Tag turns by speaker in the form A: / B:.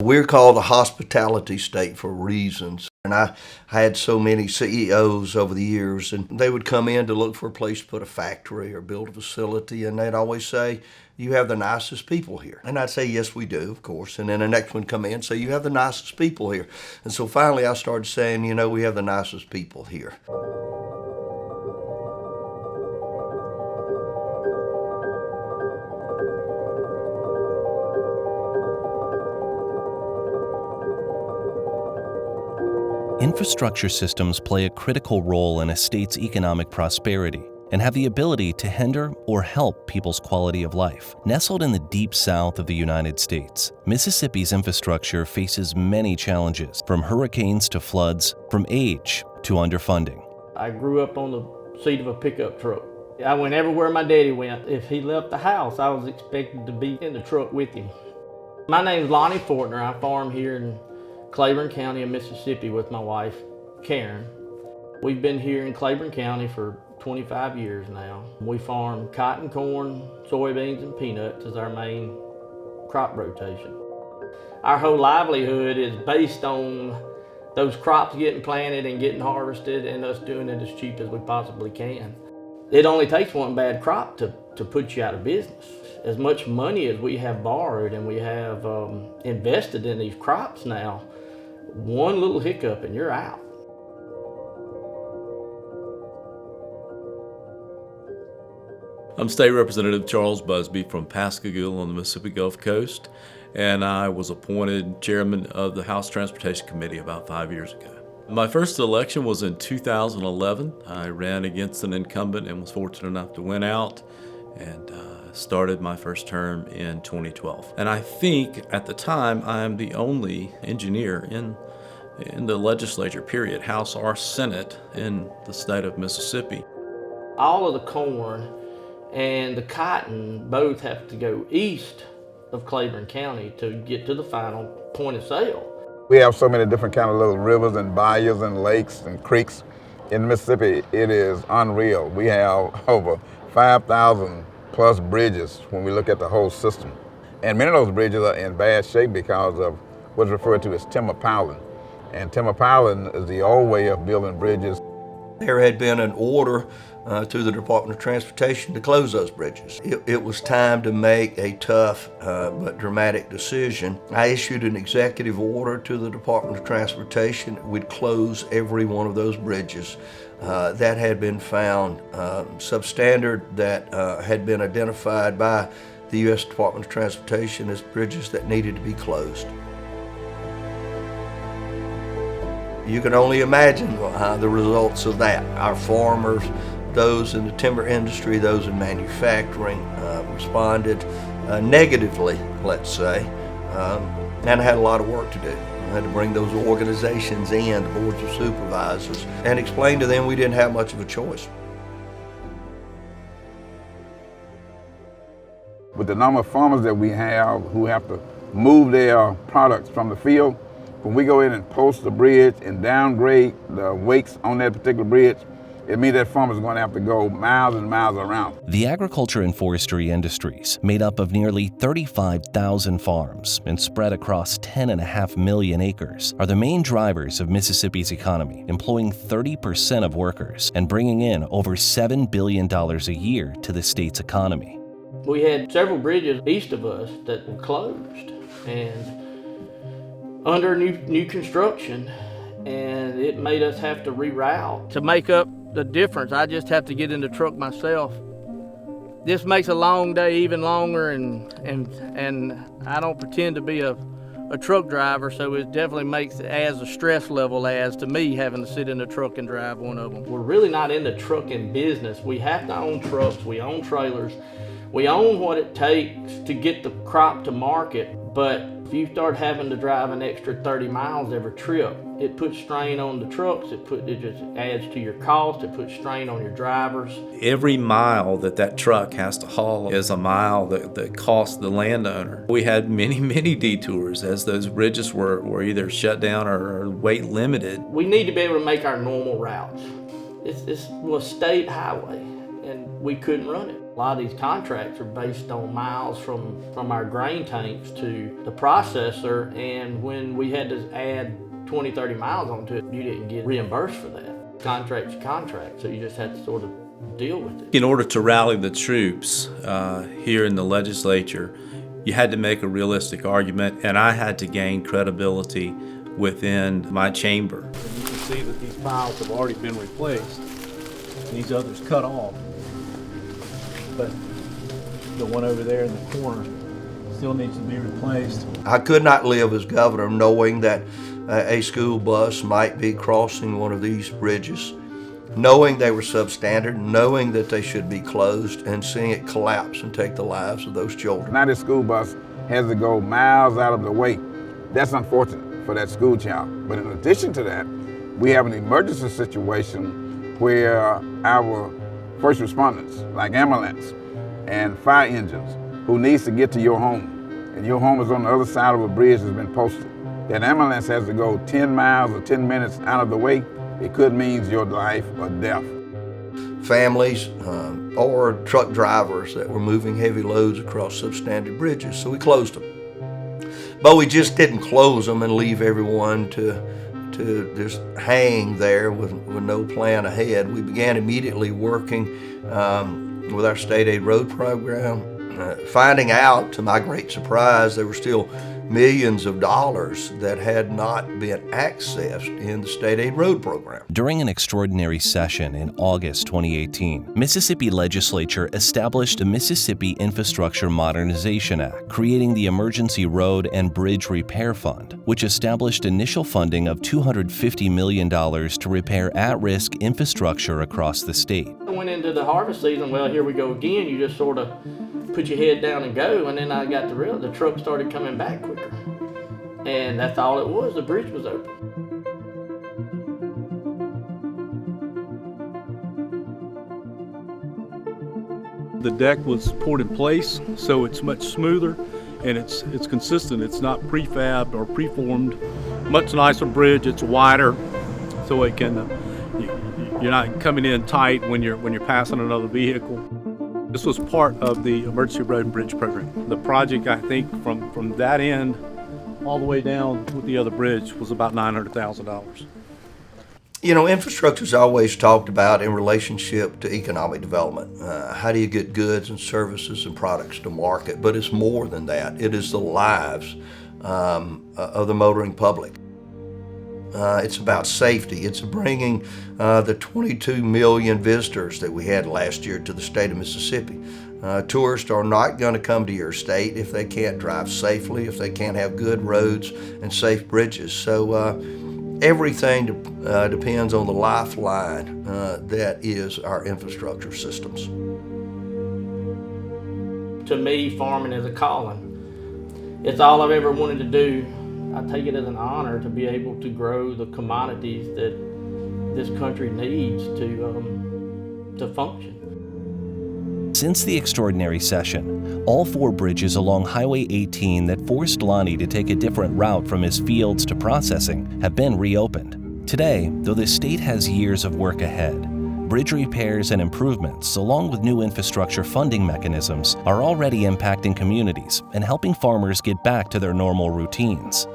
A: We're called a hospitality state for reasons. And I had so many CEOs over the years, and they would come in to look for a place to put a factory or build a facility, and they'd always say, "You have the nicest people here." And I'd say, "Yes, we do, of course." And then the next one would come in and say, "You have the nicest people here." And so finally I started saying, "We have the nicest people here."
B: Infrastructure systems play a critical role in a state's economic prosperity and have the ability to hinder or help people's quality of life. Nestled in the deep south of the United States, Mississippi's infrastructure faces many challenges, from hurricanes to floods, from age to underfunding.
C: I grew up on the seat of a pickup truck. I went everywhere my daddy went. If he left the house, I was expected to be in the truck with him. My name's Lonnie Fortner. I farm here in Claiborne County of Mississippi with my wife, Karen. We've been here in Claiborne County for 25 years now. We farm cotton, corn, soybeans, and peanuts as our main crop rotation. Our whole livelihood is based on those crops getting planted and getting harvested and us doing it as cheap as we possibly can. It only takes one bad crop to put you out of business. As much money as we have borrowed and we have invested in these crops now, one little hiccup and you're out.
D: I'm State Representative Charles Busby from Pascagoula on the Mississippi Gulf Coast, and I was appointed chairman of the House Transportation Committee about 5 years ago. My first election was in 2011. I ran against an incumbent and was fortunate enough to win out, and started my first term in 2012. And I think at the time I am the only engineer in the legislature, period, House or Senate, in the state of Mississippi.
C: All of the corn and the cotton both have to go east of Claiborne County to get to the final point of sale.
E: We have so many different kind of little rivers and bayous and lakes and creeks. In Mississippi, it is unreal. We have over 5,000 plus bridges when we look at the whole system. And many of those bridges are in bad shape because of what's referred to as timber piling. And timber piling is the old way of building bridges.
A: There had been an order to the Department of Transportation to close those bridges. It was time to make a tough but dramatic decision. I issued an executive order to the Department of Transportation. We'd close every one of those bridges that had been found substandard, that had been identified by the U.S. Department of Transportation as bridges that needed to be closed. You can only imagine the results of that. Our farmers, those in the timber industry, those in manufacturing, responded negatively, let's say, and had a lot of work to do. I had to bring those organizations in, the boards of supervisors, and explain to them we didn't have much of a choice.
E: With the number of farmers that we have who have to move their products from the field, when we go in and post the bridge and downgrade the weights on that particular bridge, it means that farmer's going to have to go miles and miles around.
B: The agriculture and forestry industries, made up of nearly 35,000 farms and spread across 10.5 million acres, are the main drivers of Mississippi's economy, employing 30% of workers and bringing in over $7 billion a year to the state's economy.
C: We had several bridges east of us that were closed and under new construction, and it made us have to reroute. To make up the difference, I just have to get in the truck myself. This makes a long day even longer, and I don't pretend to be a truck driver, so it definitely adds a stress level as to me having to sit in the truck and drive one of them. We're really not in the trucking business. We have to own trucks, we own trailers, we own what it takes to get the crop to market, but if you start having to drive an extra 30 miles every trip, it puts strain on the trucks, it just adds to your cost, it puts strain on your drivers.
D: Every mile that truck has to haul is a mile that costs the landowner. We had many detours as those bridges were either shut down or weight limited.
C: We need to be able to make our normal routes. It's a state highway, and we couldn't run it. A lot of these contracts are based on miles from our grain tanks to the processor, and when we had to add 20, 30 miles onto it, you didn't get reimbursed for that. Contract's a contract, so you just had to sort of deal with it.
D: In order to rally the troops here in the legislature, you had to make a realistic argument, and I had to gain credibility within my chamber.
F: You can see that these piles have already been replaced. These others cut off, but the one over there in the corner still needs to be replaced.
A: I could not live as governor knowing that a school bus might be crossing one of these bridges, knowing they were substandard, knowing that they should be closed, and seeing it collapse and take the lives of those children.
E: Now this school bus has to go miles out of the way. That's unfortunate for that school child. But in addition to that, we have an emergency situation where our first responders, like ambulance and fire engines, who needs to get to your home, and your home is on the other side of a bridge that's been posted. That ambulance has to go 10 miles or 10 minutes out of the way. It could mean your life or death.
A: Families or truck drivers that were moving heavy loads across substandard bridges, so we closed them. But we just didn't close them and leave everyone to just hang there with no plan ahead. We began immediately working with our state aid road program, finding out, to my great surprise, there were still millions of dollars that had not been accessed in the state aid road program.
B: During an extraordinary session in August 2018, Mississippi legislature established a Mississippi Infrastructure Modernization Act, creating the Emergency Road and Bridge Repair Fund, which established initial funding of $250 million to repair at-risk infrastructure across the state.
C: I went into the harvest season, well, here we go again. You just sort of put your head down and go, and then I got to realize the truck started coming back quicker. And that's all it was, the bridge was open.
F: The deck was poured in place, so it's much smoother and it's consistent. It's not prefabbed or preformed. Much nicer bridge. It's wider, so it can you're not coming in tight when you're passing another vehicle. This was part of the Emergency Road and Bridge Program. The project, I think, from that end all the way down with the other bridge was about $900,000.
A: You know, infrastructure is always talked about in relationship to economic development. How do you get goods and services and products to market? But it's more than that. It is the lives of the motoring public. It's about safety. It's bringing the 22 million visitors that we had last year to the state of Mississippi. Tourists are not going to come to your state if they can't drive safely, if they can't have good roads and safe bridges. So everything depends on the lifeline that is our infrastructure systems.
C: To me, farming is a calling. It's all I've ever wanted to do. I take it as an honor to be able to grow the commodities that this country needs to function.
B: Since the extraordinary session, all 4 bridges along Highway 18 that forced Lonnie to take a different route from his fields to processing have been reopened. Today, though the state has years of work ahead, bridge repairs and improvements, along with new infrastructure funding mechanisms, are already impacting communities and helping farmers get back to their normal routines.